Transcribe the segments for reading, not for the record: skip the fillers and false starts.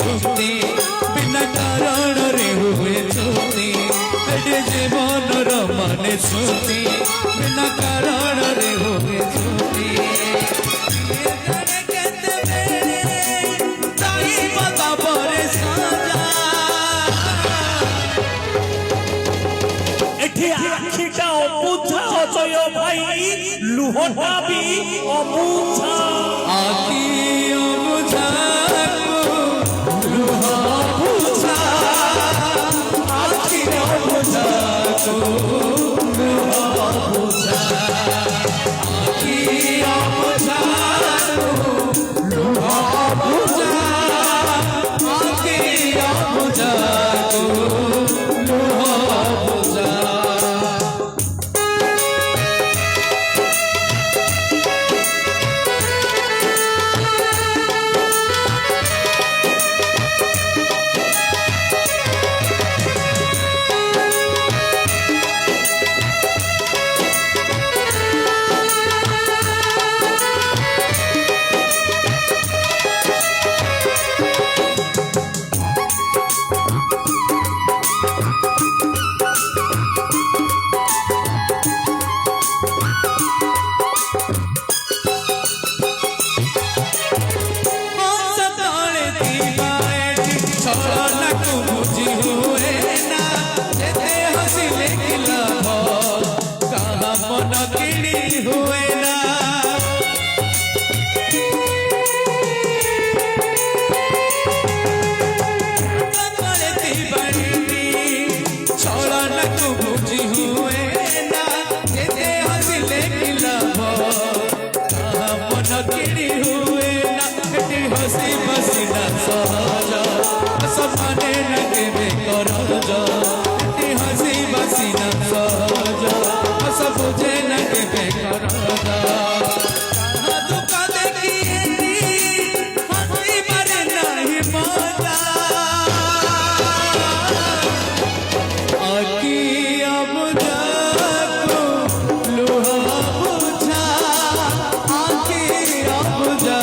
चुक्ति बिना कारण रे हुए चुक्ति एटे जीवन माने चुक्ति बिना कारण रे हुए चुक्ति आखिटा अबुझा अजय भाई लुहटा भी अबुझा आखि अबुझा लुह बुझा आखि अबुझा लुह बुझा आखि अबुझा लुह बुझा आखि अबुझा हसी बसी न सहजा समाने लगे बेकरज हसी बसी न सहजा सब बुझे लगे बेकरज दुख देखिए हसी मरे नहीं मजा आखि अबुझा लुह बुझा आखि अबुझा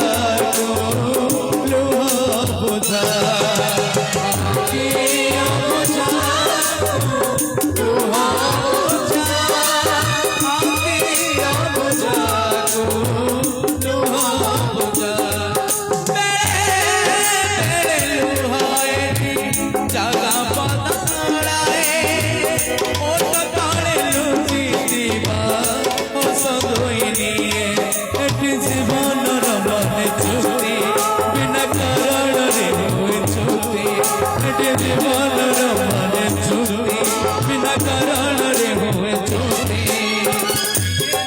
जीवन माने चुक्ति बिना कारण रे हुए चुक्ति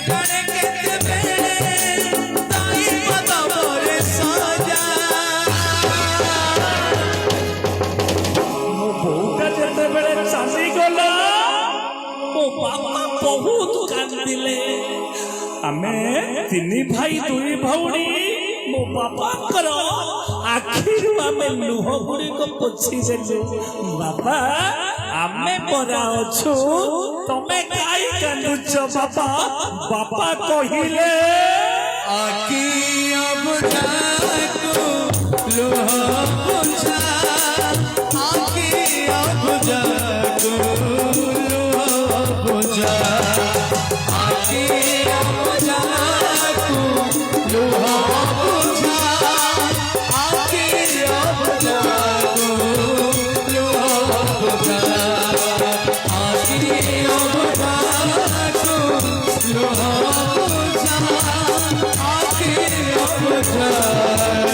जाने केते बेले ताई पता मोरे सजा मो बोटा जते बेले चाली गला मो बापा बहुत कांदिले आमे तिनी भाई दुई भौणी मो बापा करो आखिरु आमे लुह गुड़ी को पोछि देलु बाबा आमे परा अछु तमे काई कानुच बाबा बापा कहिले आखि अबुझा लुह बुझा आखि अबुझा लुह बुझा आखि अबुझा लुह Love